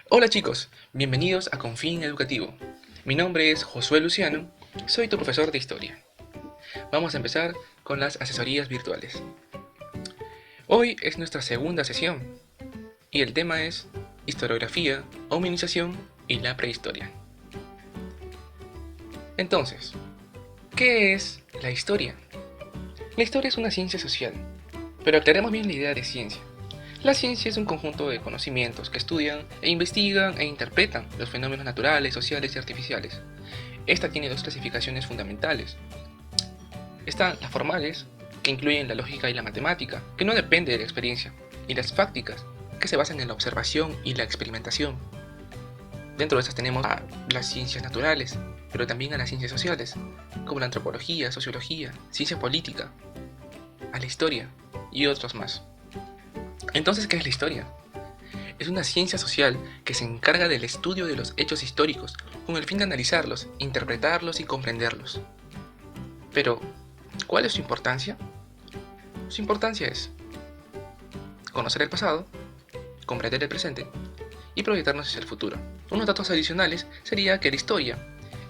Hola chicos, bienvenidos a Confín Educativo. Mi nombre es Josué Luciano, soy tu profesor de historia. Vamos a empezar con las asesorías virtuales. Hoy es nuestra segunda sesión y el tema es historiografía, hominización y la prehistoria. Entonces, ¿qué es la historia? La historia es una ciencia social, pero aclaremos bien la idea de ciencia. La ciencia es un conjunto de conocimientos que estudian e investigan e interpretan los fenómenos naturales, sociales y artificiales. Esta tiene dos clasificaciones fundamentales. Están las formales, que incluyen la lógica y la matemática, que no depende de la experiencia, y las fácticas, que se basan en la observación y la experimentación. Dentro de estas tenemos a las ciencias naturales, pero también a las ciencias sociales, como la antropología, sociología, ciencia política, a la historia y otros más. Entonces, ¿qué es la historia? Es una ciencia social que se encarga del estudio de los hechos históricos con el fin de analizarlos, interpretarlos y comprenderlos. Pero, ¿cuál es su importancia? Su importancia es conocer el pasado, comprender el presente y proyectarnos hacia el futuro. Unos datos adicionales sería que la historia,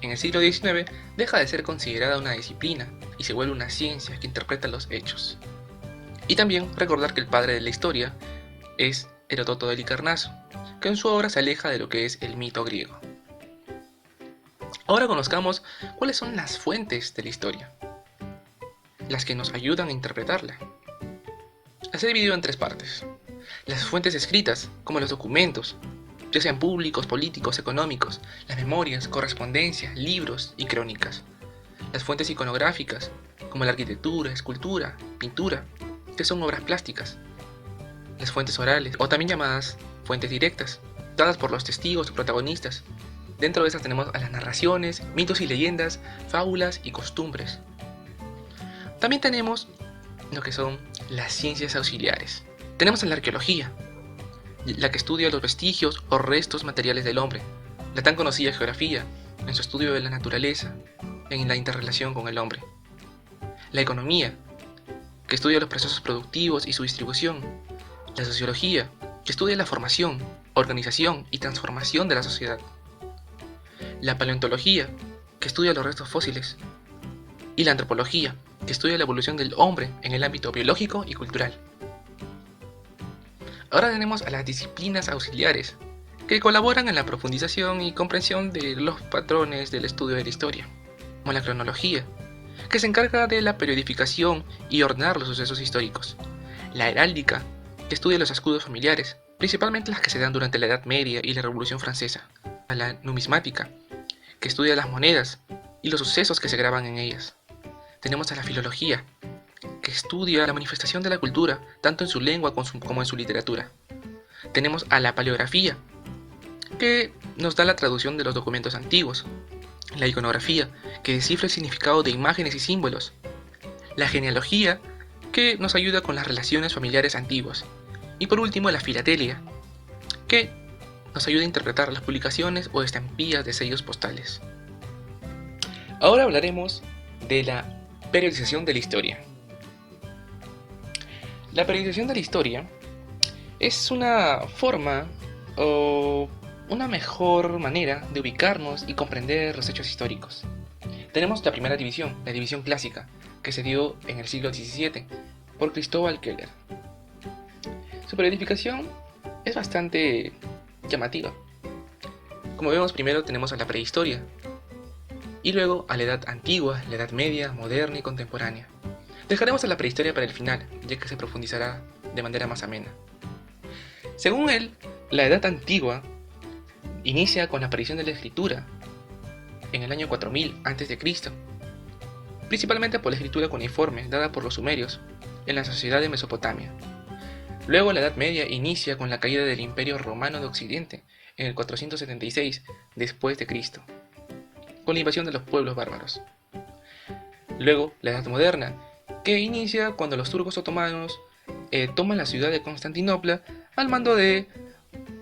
en el siglo XIX, deja de ser considerada una disciplina y se vuelve una ciencia que interpreta los hechos. Y también recordar que el padre de la historia es Heródoto de Licarnaso, que en su obra se aleja de lo que es el mito griego. Ahora conozcamos cuáles son las fuentes de la historia, las que nos ayudan a interpretarla. Se ha dividido en tres partes. Las fuentes escritas, como los documentos, ya sean públicos, políticos, económicos, las memorias, correspondencias, libros y crónicas. Las fuentes iconográficas, como la arquitectura, escultura, pintura, que son obras plásticas. Las fuentes orales, o también llamadas fuentes directas, dadas por los testigos o protagonistas. Dentro de estas tenemos a las narraciones, mitos y leyendas, fábulas y costumbres. También tenemos lo que son las ciencias auxiliares. Tenemos a la arqueología, la que estudia los vestigios o restos materiales del hombre, la tan conocida geografía, en su estudio de la naturaleza, en la interrelación con el hombre. La economía, que estudia los procesos productivos y su distribución. La sociología, que estudia la formación, organización y transformación de la sociedad. La paleontología, que estudia los restos fósiles. Y la antropología, que estudia la evolución del hombre en el ámbito biológico y cultural. Ahora tenemos a las disciplinas auxiliares, que colaboran en la profundización y comprensión de los patrones del estudio de la historia, como la cronología, que se encarga de la periodificación y ordenar los sucesos históricos. La heráldica, que estudia los escudos familiares, principalmente las que se dan durante la Edad Media y la Revolución Francesa. La numismática, que estudia las monedas y los sucesos que se graban en ellas. Tenemos a la filología, que estudia la manifestación de la cultura, tanto en su lengua como en su literatura. Tenemos a la paleografía, que nos da la traducción de los documentos antiguos. La iconografía, que descifra el significado de imágenes y símbolos. La genealogía, que nos ayuda con las relaciones familiares antiguas. Y por último, la filatelia, que nos ayuda a interpretar las publicaciones o estampillas de sellos postales. Ahora hablaremos de la periodización de la historia. La periodización de la historia es una forma o una mejor manera de ubicarnos y comprender los hechos históricos. Tenemos la primera división, la división clásica, que se dio en el siglo XVII por Cristóbal Keller. Su periodificación es bastante llamativa. Como vemos, primero tenemos a la prehistoria, y luego a la edad antigua, la edad media, moderna y contemporánea. Dejaremos a la prehistoria para el final, ya que se profundizará de manera más amena. Según él, la edad antigua inicia con la aparición de la escritura en el año 4000 a.C., principalmente por la escritura cuneiforme dada por los sumerios en la sociedad de Mesopotamia. Luego la Edad Media inicia con la caída del Imperio Romano de Occidente en el 476 después de Cristo, con la invasión de los pueblos bárbaros. Luego la Edad Moderna, que inicia cuando los turcos otomanos toman la ciudad de Constantinopla al mando de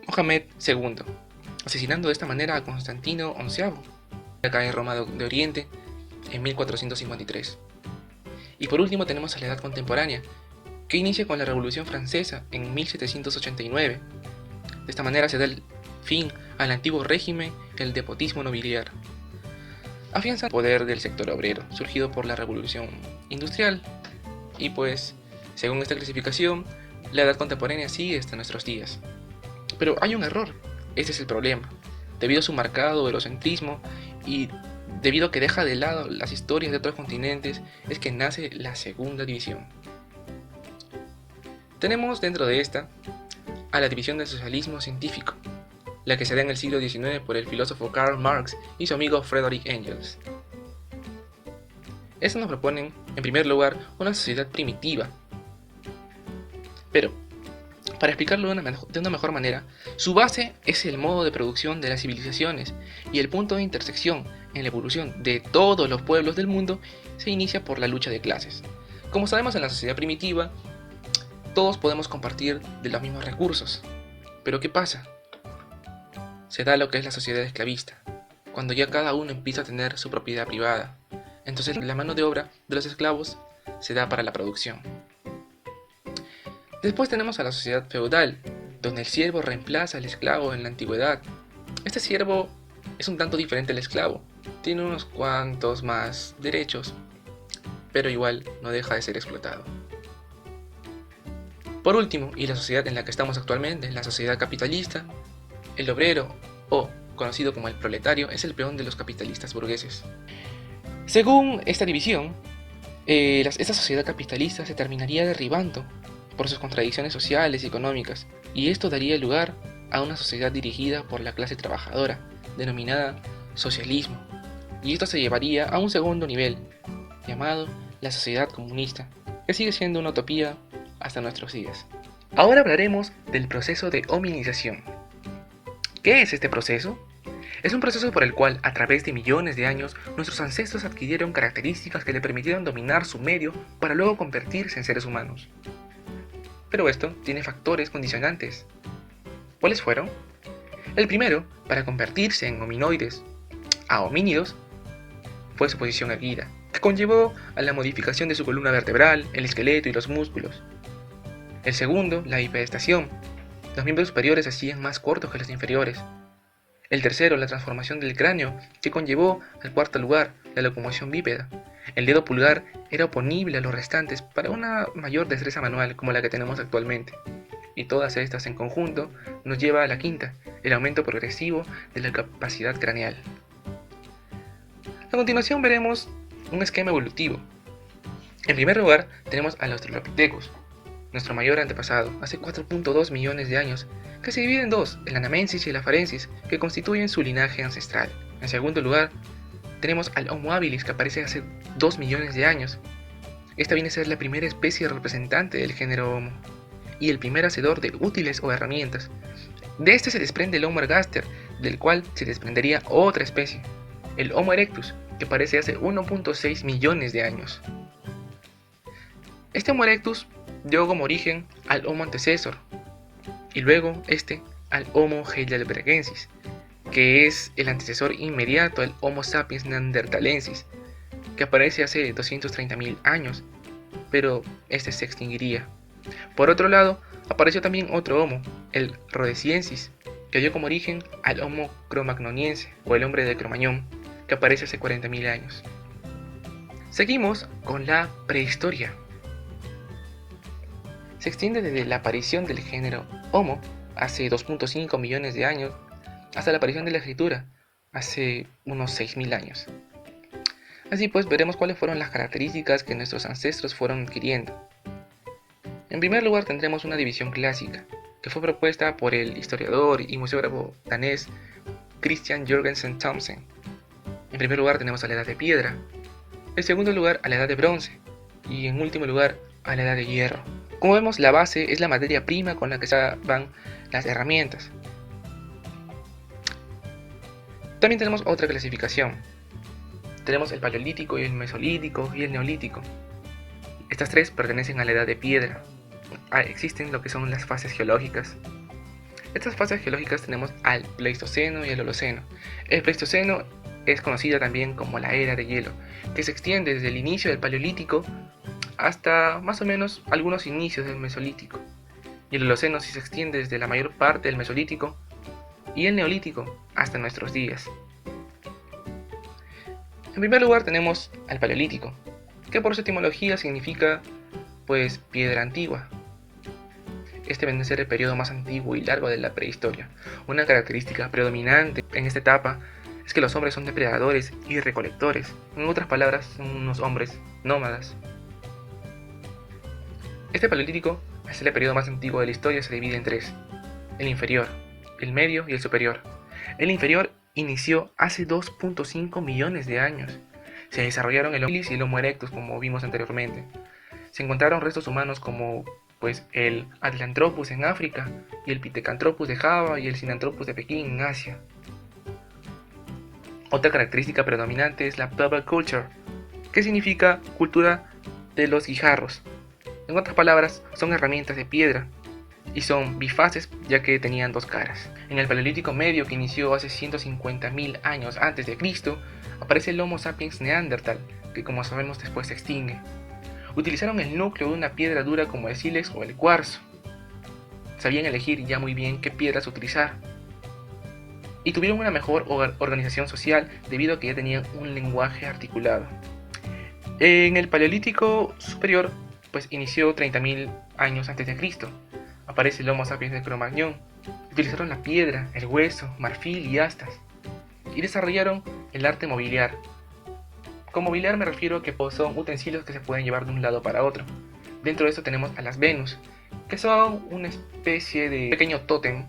Mohamed II, asesinando de esta manera a Constantino XI, acá en Roma de Oriente en 1453. Y por último tenemos a la Edad Contemporánea, que inicia con la Revolución Francesa en 1789. De esta manera se da fin al antiguo régimen, el despotismo nobiliario. Afianza el poder del sector obrero, surgido por la revolución industrial. Y pues, según esta clasificación, la edad contemporánea sigue hasta nuestros días. Pero hay un error, ese es el problema. Debido a su marcado eurocentrismo y debido a que deja de lado las historias de otros continentes, es que nace la segunda división. Tenemos dentro de esta a la división del socialismo científico, la que se da en el siglo XIX por el filósofo Karl Marx y su amigo Friedrich Engels. Estos nos proponen, en primer lugar, una sociedad primitiva. Pero, para explicarlo de una mejor manera, su base es el modo de producción de las civilizaciones y el punto de intersección en la evolución de todos los pueblos del mundo se inicia por la lucha de clases. Como sabemos, en la sociedad primitiva, todos podemos compartir de los mismos recursos. Pero ¿qué pasa? Se da lo que es la sociedad esclavista, cuando ya cada uno empieza a tener su propiedad privada. Entonces la mano de obra de los esclavos se da para la producción. Después tenemos a la sociedad feudal, donde el siervo reemplaza al esclavo en la antigüedad. Este siervo es un tanto diferente al esclavo, tiene unos cuantos más derechos, pero igual no deja de ser explotado. Por último, y la sociedad en la que estamos actualmente, la sociedad capitalista, el obrero, o conocido como el proletario, es el peón de los capitalistas burgueses. Según esta división, esta sociedad capitalista se terminaría derribando por sus contradicciones sociales y económicas, y esto daría lugar a una sociedad dirigida por la clase trabajadora, denominada socialismo, y esto se llevaría a un segundo nivel, llamado la sociedad comunista, que sigue siendo una utopía hasta nuestros días. Ahora hablaremos del proceso de hominización. ¿Qué es este proceso? Es un proceso por el cual, a través de millones de años, nuestros ancestros adquirieron características que le permitieron dominar su medio para luego convertirse en seres humanos. Pero esto tiene factores condicionantes. ¿Cuáles fueron? El primero, para convertirse en hominoides a homínidos, fue su posición erguida, que conllevó a la modificación de su columna vertebral, el esqueleto y los músculos. El segundo, la bipedestación. Los miembros superiores se hacían más cortos que los inferiores. El tercero, la transformación del cráneo, que conllevó al cuarto lugar, la locomoción bípeda. El dedo pulgar era oponible a los restantes para una mayor destreza manual como la que tenemos actualmente. Y todas estas en conjunto nos lleva a la quinta, el aumento progresivo de la capacidad craneal. A continuación veremos un esquema evolutivo. En primer lugar tenemos a los Australopithecus, nuestro mayor antepasado, hace 4.2 millones de años, que se divide en dos, el Anamensis y el Afarensis, que constituyen su linaje ancestral. En segundo lugar, tenemos al Homo habilis, que aparece hace 2 millones de años. Esta viene a ser la primera especie representante del género Homo, y el primer hacedor de útiles o herramientas. De este se desprende el Homo ergaster, del cual se desprendería otra especie, el Homo erectus, que aparece hace 1.6 millones de años. Este Homo erectus dio como origen al Homo antecesor, y luego al Homo heidelbergensis, que es el antecesor inmediato al Homo sapiens neanderthalensis, que aparece hace 230.000 años, pero este se extinguiría. Por otro lado, apareció también otro Homo, el rhodesiensis, que dio como origen al Homo cromagnoniense, o el hombre de Cromañón, que aparece hace 40.000 años. Seguimos con la prehistoria. Se extiende desde la aparición del género Homo, hace 2.5 millones de años, hasta la aparición de la escritura, hace unos 6.000 años. Así pues, veremos cuáles fueron las características que nuestros ancestros fueron adquiriendo. En primer lugar tendremos una división clásica, que fue propuesta por el historiador y museógrafo danés Christian Jorgensen Thomsen. En primer lugar tenemos a la edad de piedra, en segundo lugar a la edad de bronce, y en último lugar a la edad de hierro. Como vemos, la base es la materia prima con la que se van las herramientas. También tenemos otra clasificación. Tenemos el paleolítico y el mesolítico y el neolítico. Estas tres pertenecen a la edad de piedra. Existen lo que son las fases geológicas. Estas fases geológicas tenemos al Pleistoceno y al Holoceno. El Pleistoceno es conocida también como la era de hielo, que se extiende desde el inicio del paleolítico hasta más o menos algunos inicios del mesolítico. Y el Holoceno sí se extiende desde la mayor parte del mesolítico y el Neolítico hasta nuestros días. En primer lugar tenemos al Paleolítico, que por su etimología significa pues piedra antigua. Este viene a ser el periodo más antiguo y largo de la prehistoria. Una característica predominante en esta etapa es que los hombres son depredadores y recolectores. En otras palabras, son unos hombres nómadas. Este Paleolítico, al ser el periodo más antiguo de la historia, se divide en tres: el inferior, el medio y el superior. El inferior inició hace 2.5 millones de años. Se desarrollaron el Homo habilis y el Homo erectus, como vimos anteriormente. Se encontraron restos humanos como pues el Atlanthropus en África, y el Pithecanthropus de Java y el Sinanthropus de Pekín en Asia. Otra característica predominante es la Pebble Culture, que significa cultura de los guijarros. En otras palabras, son herramientas de piedra y son bifaces, ya que tenían dos caras. En el Paleolítico Medio, que inició hace 150.000 años antes de Cristo, aparece el Homo sapiens neandertal, que como sabemos después se extingue. Utilizaron el núcleo de una piedra dura como el sílex o el cuarzo. Sabían elegir ya muy bien qué piedras utilizar. Y tuvieron una mejor organización social debido a que ya tenían un lenguaje articulado. En el Paleolítico Superior, pues inició 30.000 años antes de Cristo. Aparece el Homo sapiens de Cro-Magnon. Utilizaron la piedra, el hueso, marfil y astas. Y desarrollaron el arte mobiliar. Con mobiliar me refiero a que son utensilios que se pueden llevar de un lado para otro. Dentro de esto tenemos a las Venus, que son una especie de pequeño tótem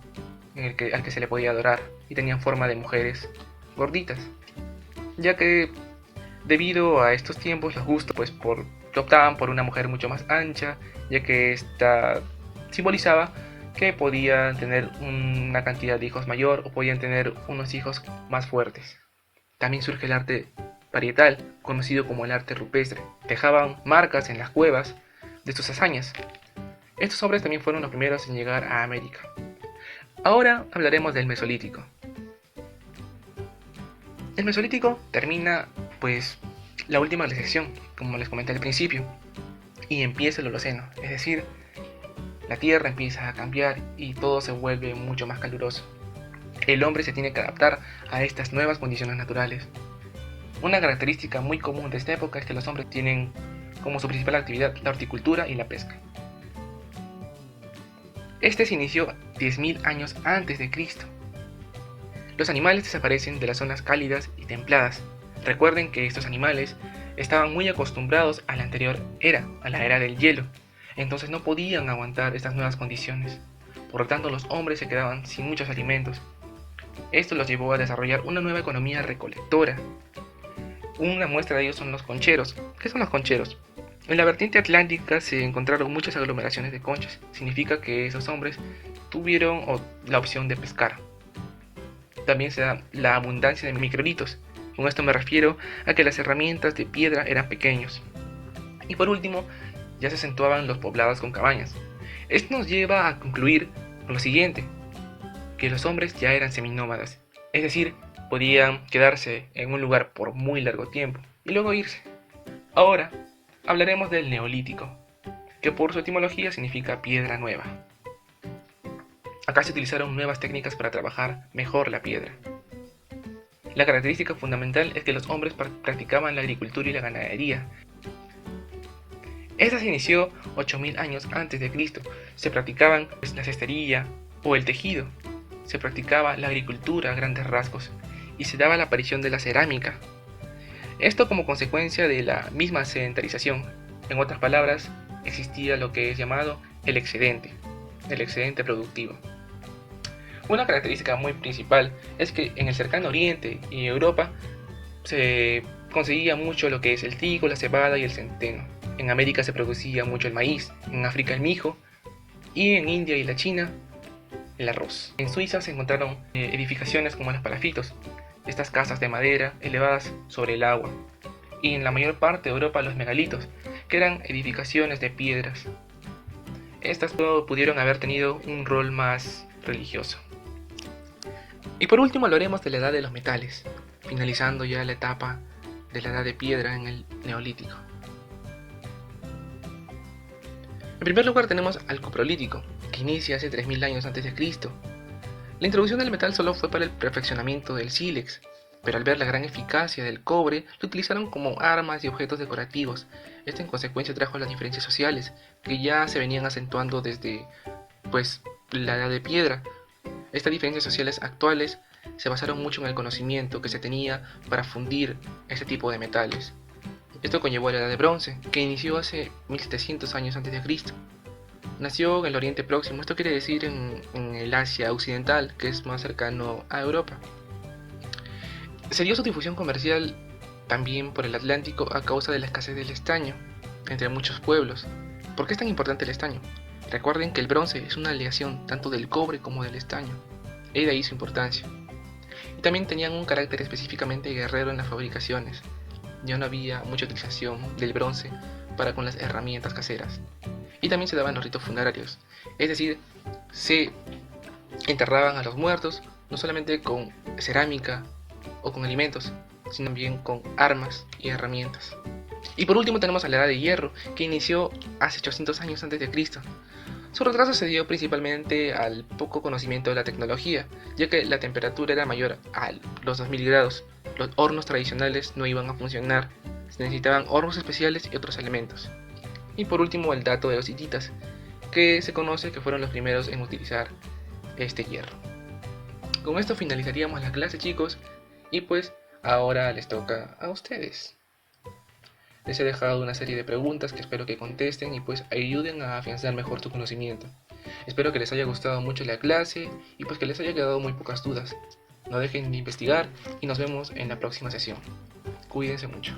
al que se le podía adorar, y tenían forma de mujeres gorditas, ya que debido a estos tiempos los gustos pues optaban por una mujer mucho más ancha, ya que esta simbolizaba que podían tener una cantidad de hijos mayor o podían tener unos hijos más fuertes. También surge el arte parietal, conocido como el arte rupestre. Dejaban marcas en las cuevas de sus hazañas. Estos hombres también fueron los primeros en llegar a América. Ahora hablaremos del Mesolítico. El Mesolítico termina pues la última glaciación, como les comenté al principio, y empieza el Holoceno, es decir, la Tierra empieza a cambiar y todo se vuelve mucho más caluroso. El hombre se tiene que adaptar a estas nuevas condiciones naturales. Una característica muy común de esta época es que los hombres tienen como su principal actividad la horticultura y la pesca. Este se inició 10.000 años antes de Cristo. Los animales desaparecen de las zonas cálidas y templadas. Recuerden que estos animales estaban muy acostumbrados a la anterior era, a la era del hielo, entonces no podían aguantar estas nuevas condiciones. Por lo tanto, los hombres se quedaban sin muchos alimentos. Esto los llevó a desarrollar una nueva economía recolectora. Una muestra de ello son los concheros. ¿Qué son los concheros? En la vertiente atlántica se encontraron muchas aglomeraciones de conchas. Significa que esos hombres tuvieron la opción de pescar. También se da la abundancia de microlitos. Con esto me refiero a que las herramientas de piedra eran pequeños. Y por último, ya se acentuaban los poblados con cabañas. Esto nos lleva a concluir con lo siguiente, que los hombres ya eran seminómadas, es decir, podían quedarse en un lugar por muy largo tiempo y luego irse. Ahora hablaremos del Neolítico, que por su etimología significa piedra nueva. Acá se utilizaron nuevas técnicas para trabajar mejor la piedra. La característica fundamental es que los hombres practicaban la agricultura y la ganadería. Esta se inició 8.000 años antes de Cristo. Se practicaban la cestería o el tejido. Se practicaba la agricultura a grandes rasgos y se daba la aparición de la cerámica. Esto como consecuencia de la misma sedentarización. En otras palabras, existía lo que es llamado el excedente productivo. Una característica muy principal es que en el cercano Oriente y Europa se conseguía mucho lo que es el trigo, la cebada y el centeno. En América se producía mucho el maíz, en África el mijo y en India y la China el arroz. En Suiza se encontraron edificaciones como los palafitos, estas casas de madera elevadas sobre el agua, y en la mayor parte de Europa los megalitos, que eran edificaciones de piedras. Estas pudieron haber tenido un rol más religioso. Y por último hablaremos de la edad de los metales, finalizando ya la etapa de la edad de piedra en el Neolítico. En primer lugar tenemos al Coprolítico, que inicia hace 3.000 años antes de Cristo. La introducción del metal solo fue para el perfeccionamiento del sílex, pero al ver la gran eficacia del cobre, lo utilizaron como armas y objetos decorativos. Esto en consecuencia trajo las diferencias sociales, que ya se venían acentuando desde, pues, la edad de piedra. Estas diferencias sociales actuales se basaron mucho en el conocimiento que se tenía para fundir este tipo de metales. Esto conllevó a la Edad de Bronce, que inició hace 1700 años antes de Cristo. Nació en el Oriente Próximo, esto quiere decir en el Asia Occidental, que es más cercano a Europa. Se dio su difusión comercial también por el Atlántico a causa de la escasez del estaño entre muchos pueblos. ¿Por qué es tan importante el estaño? Recuerden que el bronce es una aleación tanto del cobre como del estaño, y de ahí su importancia. Y también tenían un carácter específicamente guerrero en las fabricaciones. Ya no había mucha utilización del bronce para con las herramientas caseras. Y también se daban los ritos funerarios, es decir, se enterraban a los muertos no solamente con cerámica o con alimentos, sino también con armas y herramientas. Y por último tenemos a la Edad de Hierro, que inició hace 800 años antes de Cristo. Su retraso se dio principalmente al poco conocimiento de la tecnología, ya que la temperatura era mayor a los 2000 grados. Los hornos tradicionales no iban a funcionar, se necesitaban hornos especiales y otros elementos. Y por último el dato de los hititas, que se conoce que fueron los primeros en utilizar este hierro. Con esto finalizaríamos la clase, chicos, y pues ahora les toca a ustedes. Les he dejado una serie de preguntas que espero que contesten y pues ayuden a afianzar mejor tu conocimiento. Espero que les haya gustado mucho la clase y pues que les haya quedado muy pocas dudas. No dejen de investigar y nos vemos en la próxima sesión. Cuídense mucho.